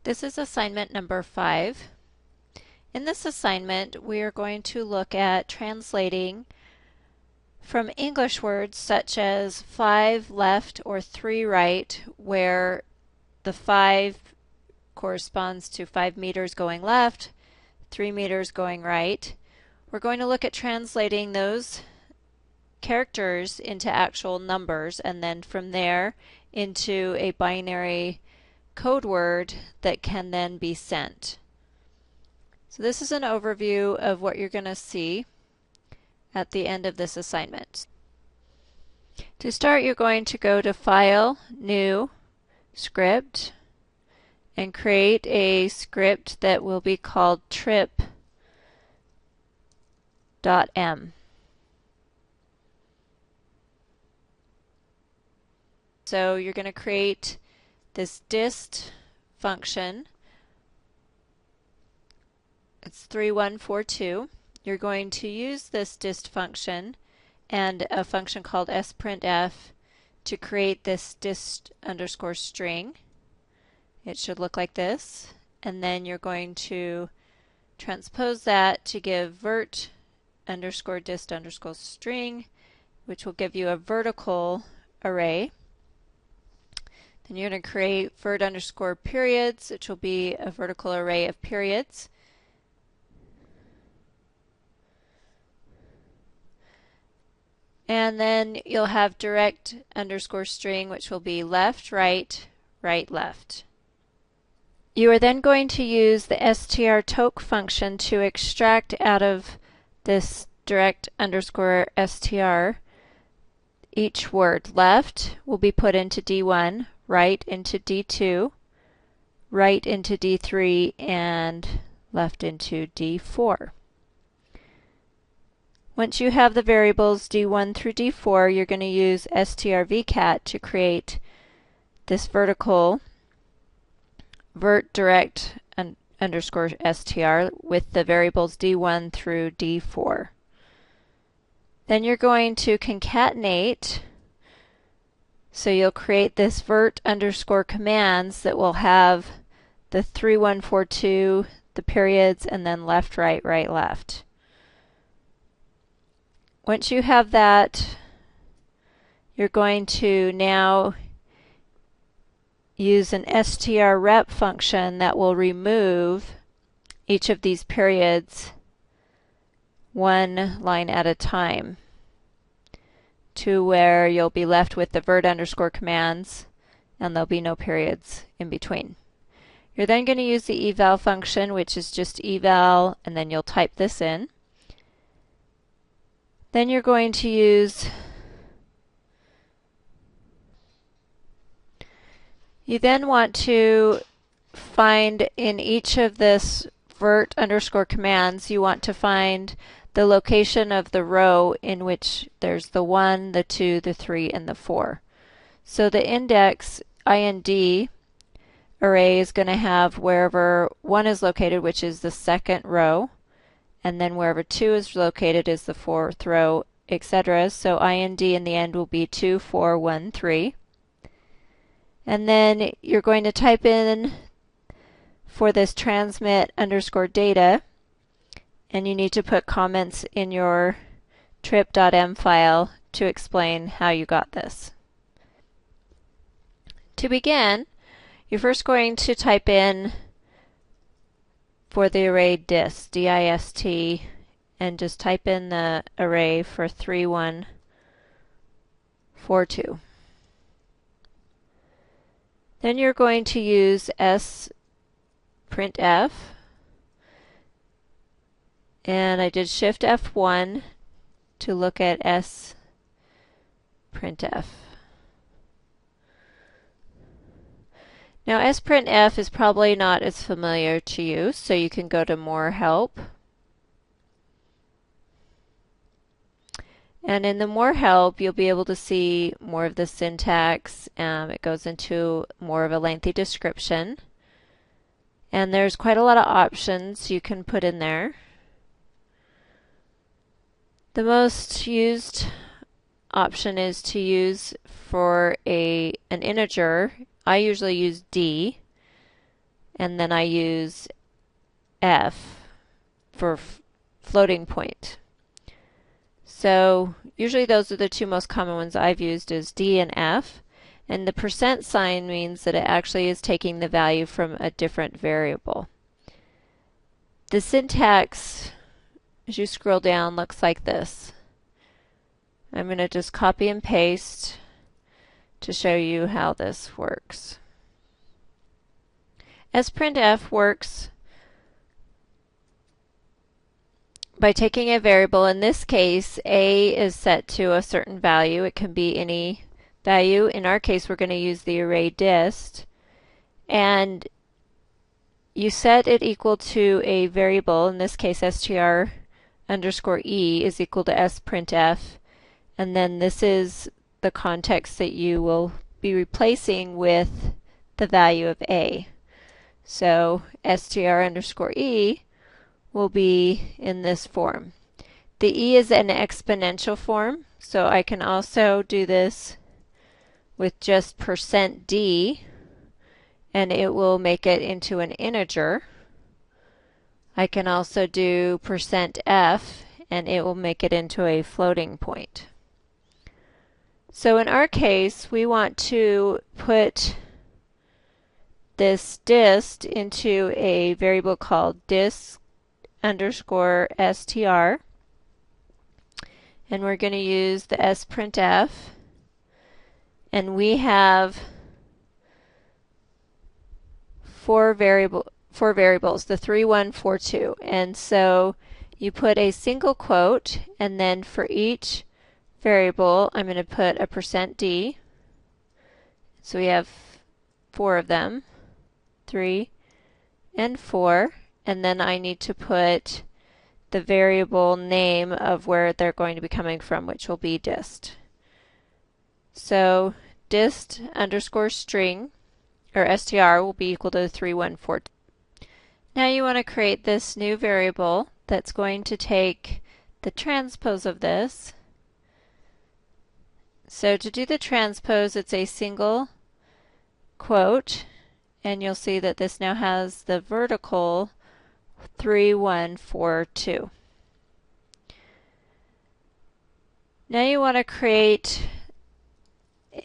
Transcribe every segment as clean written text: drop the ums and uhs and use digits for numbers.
This is assignment number 5. In this assignment, we are going to look at translating from English words such as 5 left or 3 right, where the 5 corresponds to 5 meters going left, 3 meters going right. We're going to look at translating those characters into actual numbers, and then from there into a binary code word that can then be sent. So this is an overview of what you're going to see at the end of this assignment. To start, you're going to go to File, New, Script, and create a script that will be called trip.m. So you're going to create this dist function. It's 3142. You're going to use this dist function and a function called sprintf to create this dist underscore string. It should look like this, and then you're going to transpose that to give vert underscore dist underscore string, which will give you a vertical array. Then you're going to create vert underscore periods, which will be a vertical array of periods. And then you'll have direct underscore string, which will be left, right, right, left. You are then going to use the strtoke function to extract out of this direct underscore str each word. Left will be put into D1, right into D2, right into D3, and left into D4. Once you have the variables D1 through D4, you're going to use strvcat to create this vertical vert direct underscore str with the variables D1 through D4. Then you're going to concatenate, so you'll create this vert underscore commands that will have the 3142, the periods, and then left, right, right, left. Once you have that, you're going to now use an strrep function that will remove each of these periods one line at a time to where you'll be left with the vert underscore commands and there'll be no periods in between. You're then going to use the eval function, which is just eval, and then you'll type this in. Then you're going to use You then want to find in each of this vert underscore commands, you want to find the location of the row in which there's the 1, the 2, the 3, and the 4. So the index IND array is going to have wherever 1 is located, which is the second row, and then wherever 2 is located is the 4th row, etc. So IND in the end will be 2, 4, 1, 3. And then you're going to type in for this transmit underscore data, and you need to put comments in your trip.m file to explain how you got this. To begin, you're first going to type in for the array dist, D-I-S-T, and just type in the array for 3142. Then you're going to use sprintf, and I did Shift F1 to look at sprintf. Now sprintf is probably not as familiar to you, so you can go to More Help. And in the More Help, you'll be able to see more of the syntax. It goes into more of a lengthy description. And there's quite a lot of options you can put in there. The most used option is to use for an integer. I usually use D. and then I use F for floating point. So usually those are the two most common ones I've used, is D and F. And the percent sign means that it actually is taking the value from a different variable. The syntax, as you scroll down, looks like this. I'm going to just copy and paste to show you how this works. Printf works by taking a variable. In this case, A is set to a certain value. It can be any value. In our case, we're going to use the array dist, and you set it equal to a variable. In this case, str underscore e is equal to sprintf, and then this is the context that you will be replacing with the value of A. So str underscore e will be in this form. The e is an exponential form, so I can also do this with just %d, and it will make it into an integer. I can also do %f, and it will make it into a floating point. So in our case, we want to put this dist into a variable called dist underscore str, and we're going to use the sprintf, and we have four variables, the 3, 1, 4, 2, and so you put a single quote, and then for each variable I'm going to put a %d, so we have 4 of them, 3 and 4, and then I need to put the variable name of where they're going to be coming from, which will be dist. So dist underscore string, or str, will be equal to 3142. Now you want to create this new variable that's going to take the transpose of this. So to do the transpose, it's a single quote, and you'll see that this now has the vertical 3142. Now you want to create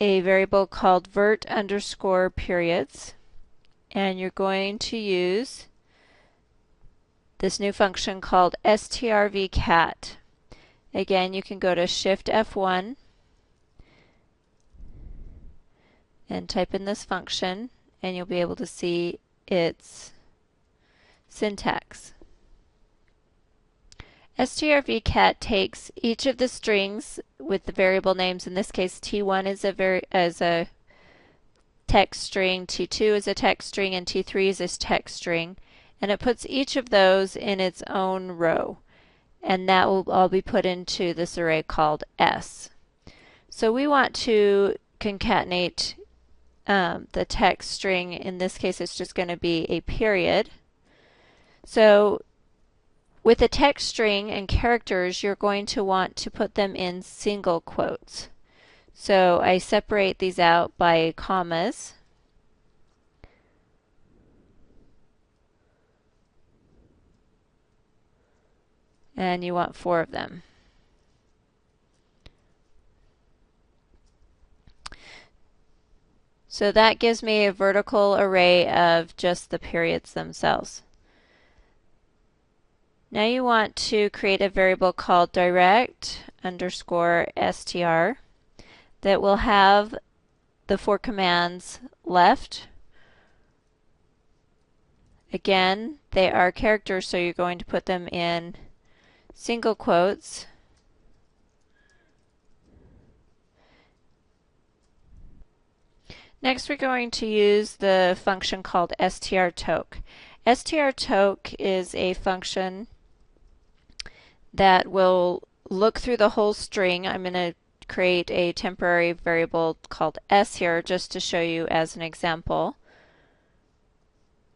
a variable called vert underscore periods, and you're going to use this new function called strvcat. Again, you can go to Shift F1 and type in this function, and you'll be able to see its syntax. strvcat takes each of the strings with the variable names. In this case, T1 is a text string, T2 is a text string, and T3 is a text string, and it puts each of those in its own row, and that will all be put into this array called S. So we want to concatenate the text string. In this case, it's just going to be a period. So with a text string and characters, you're going to want to put them in single quotes. So I separate these out by commas. And you want 4 of them. So that gives me a vertical array of just the periods themselves. Now you want to create a variable called direct underscore str that will have the 4 commands left. Again, they are characters, so you're going to put them in single quotes. Next, we're going to use the function called strtoke. Strtoke is a function that will look through the whole string. I'm going to create a temporary variable called s here just to show you as an example.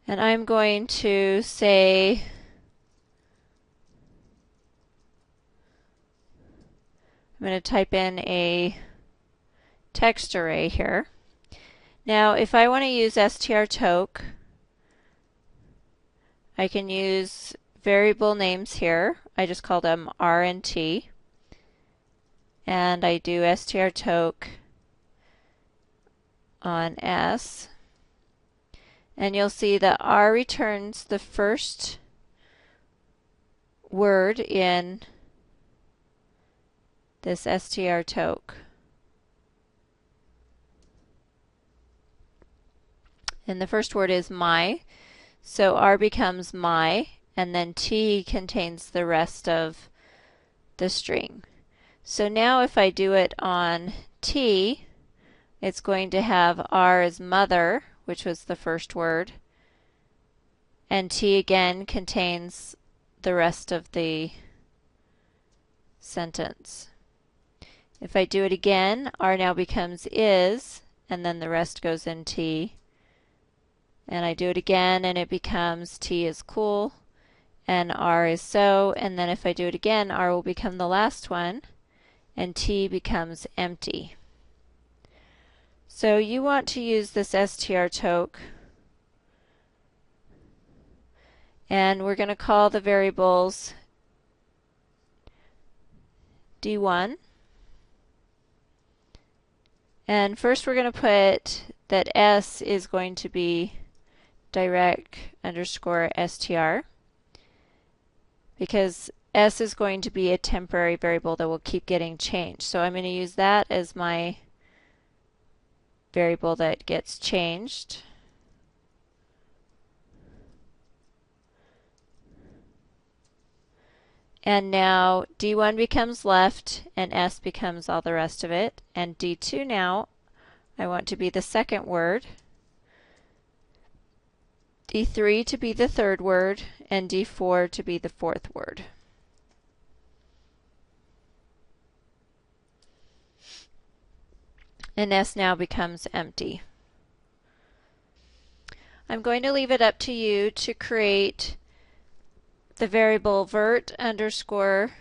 And I'm going to say I'm going to type in a text array here. Now if I want to use strtoke, I can use variable names here. I just call them R and T. And I do strtoke on S. And you'll see that R returns the first word in this strtoke. And the first word is my, so R becomes my, and then T contains the rest of the string. So now if I do it on T, it's going to have R as mother, which was the first word, and T again contains the rest of the sentence. If I do it again, R now becomes is, and then the rest goes in T. And I do it again, and it becomes T is cool, and R is so, and then if I do it again, R will become the last one, and T becomes empty. So you want to use this strtoke, and we're going to call the variables D1. And first we're going to put that S is going to be direct underscore str, because S is going to be a temporary variable that will keep getting changed. So I'm going to use that as my variable that gets changed. And now D1 becomes left and S becomes all the rest of it. And D2 now I want to be the second word, D3 to be the third word, and D4 to be the fourth word. And S now becomes empty. I'm going to leave it up to you to create the variable vert underscore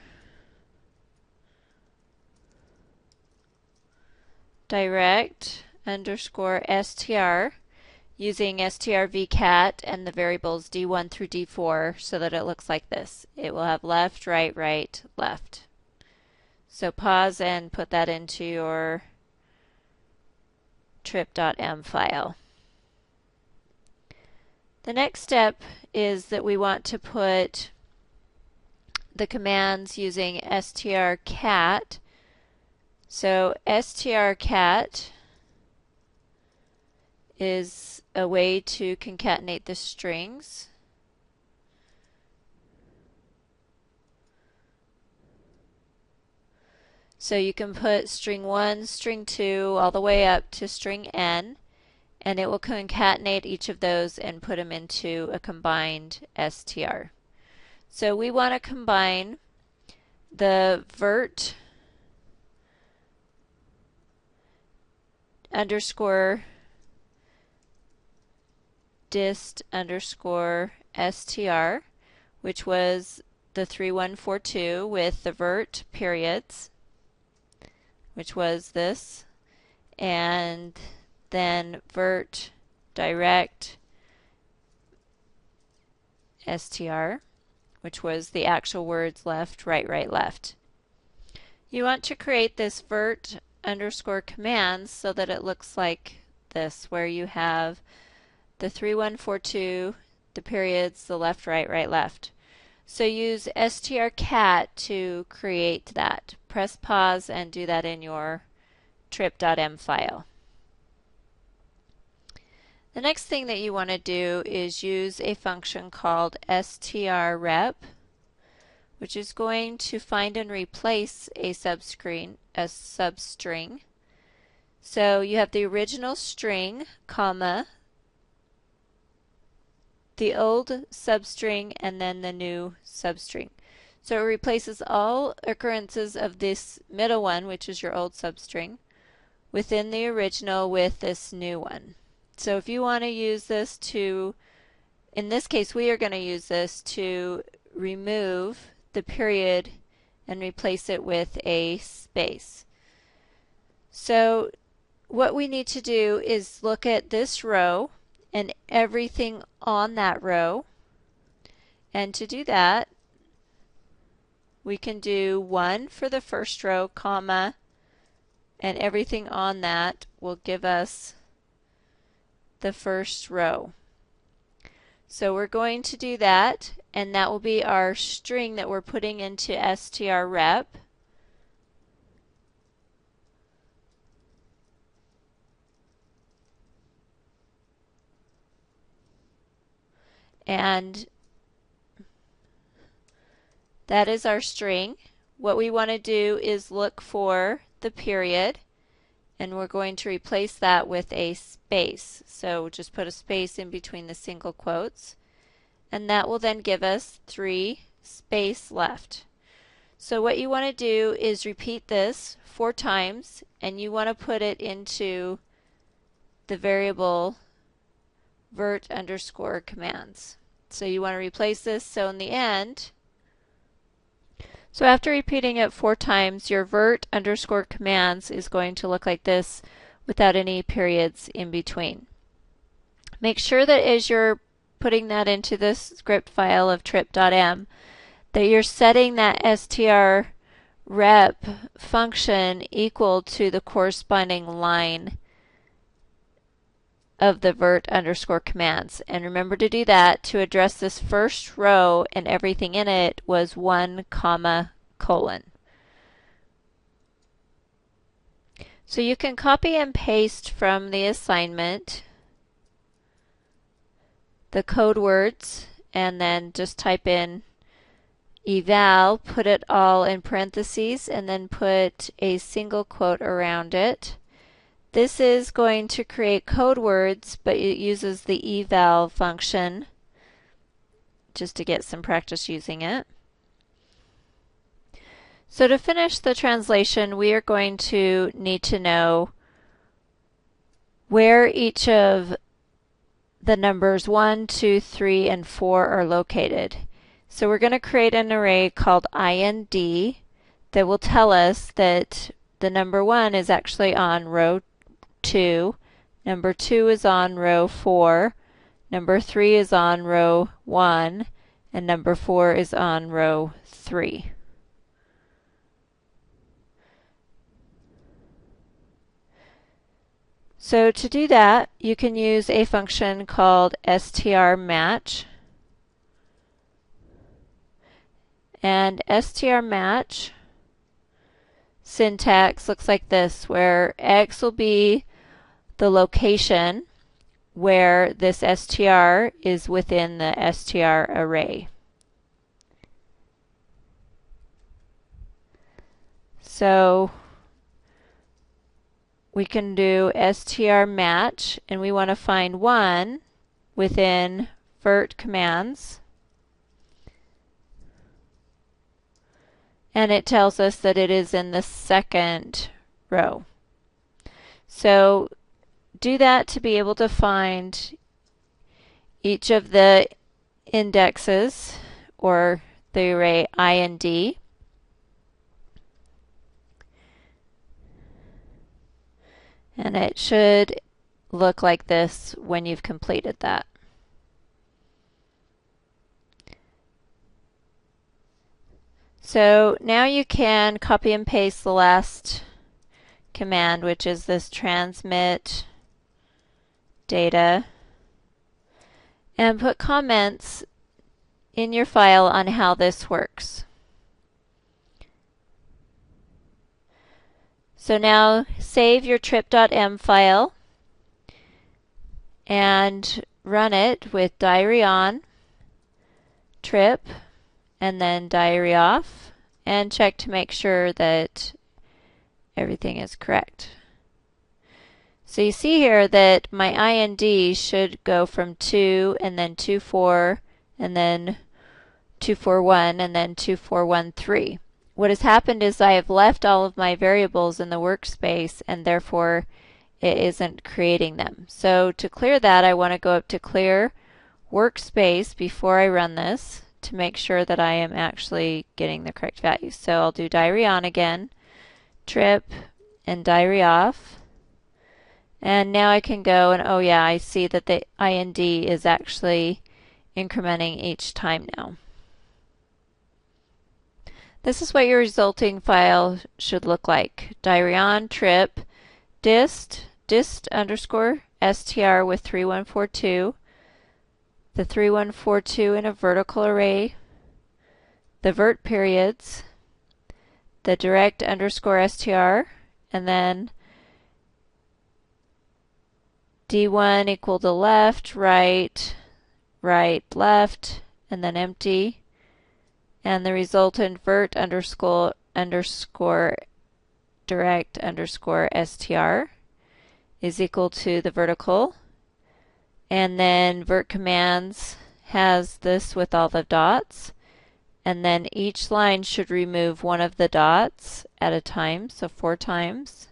direct underscore str using strvcat and the variables D1 through D4 so that it looks like this. It will have left, right, right, left. So pause and put that into your trip.m file. The next step is that we want to put the commands using strcat. So strcat is a way to concatenate the strings. So you can put string 1, string 2, all the way up to string n, and it will concatenate each of those and put them into a combined str. So we want to combine the vert underscore dist underscore str, which was the 3142, with the vert periods, which was this, and then vert direct str, which was the actual words left, right, right, left. You want to create this vert underscore commands so that it looks like this, where you have the 3142, the periods, the left, right, right, left. So use strcat to create that. Press pause and do that in your trip.m file. The next thing that you want to do is use a function called strrep, which is going to find and replace a substring. So you have the original string, comma, the old substring, and then the new substring. So it replaces all occurrences of this middle one, which is your old substring, within the original with this new one. So if you want to use this to, in this case we are going to use this to remove the period and replace it with a space. So what we need to do is look at this row and everything on that row And to do that, we can do 1 for the first row, comma, and everything on that will give us the first row. So we're going to do that, and that will be our string that we're putting into strrep. And that is our string. What we want to do is look for the period, and we're going to replace that with a space. So just put a space in between the single quotes, and that will then give us 3 space left. So what you want to do is repeat this 4 times, and you want to put it into the variable vert underscore commands. So you want to replace this, so in the end, so after repeating it 4 times, your vert underscore commands is going to look like this without any periods in between. Make sure that as you're putting that into this script file of trip.m that you're setting that strrep function equal to the corresponding line of the vert underscore commands. And remember to do that. To address this first row and everything in it was 1, comma, colon. So you can copy and paste from the assignment the code words and then just type in eval, put it all in parentheses, and then put a single quote around it. This is going to create code words, but it uses the eval function just to get some practice using it. So to finish the translation, we are going to need to know where each of the numbers 1, 2, 3, and 4 are located. So we're going to create an array called IND that will tell us that the number 1 is actually on row 2, number 2 is on row 4, number 3 is on row 1, and number 4 is on row 3. So to do that, you can use a function called strmatch. And strmatch syntax looks like this, where X will be the location where this str is within the str array. So we can do strmatch, and we want to find 1 within vert commands. And it tells us that it is in the second row. So do that to be able to find each of the indexes or the array IND. And it should look like this when you've completed that. So now you can copy and paste the last command, which is this transmit data, and put comments in your file on how this works. So now save your trip.m file and run it with diary on, trip, and then diary off, and check to make sure that everything is correct. So you see here that my IND should go from 2 and then 24 and then 241 and then 2413. What has happened is I have left all of my variables in the workspace, and therefore it isn't creating them. So to clear that, I want to go up to clear workspace before I run this to make sure that I am actually getting the correct values. So I'll do diary on again, trip, and diary off. And now I can go and, oh yeah, I see that the IND is actually incrementing each time now. This is what your resulting file should look like. Diary on trip dist underscore str with 3142, the 3142 in a vertical array, the vert periods, the direct underscore str, and then D1 equal to left, right, right, left, and then empty, and the resultant vert underscore direct underscore str is equal to the vertical, and then vert commands has this with all the dots, and then each line should remove one of the dots at a time, so 4 times.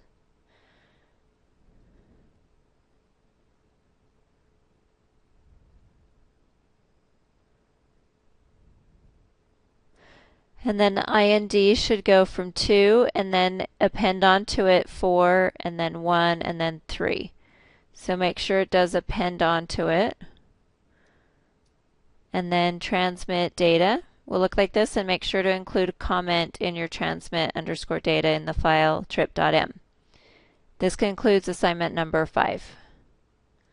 And then IND should go from 2 and then append onto it 4 and then 1 and then 3. So make sure it does append onto it. And then transmit data will look like this, and make sure to include a comment in your transmit underscore data in the file trip.m. This concludes assignment number 5.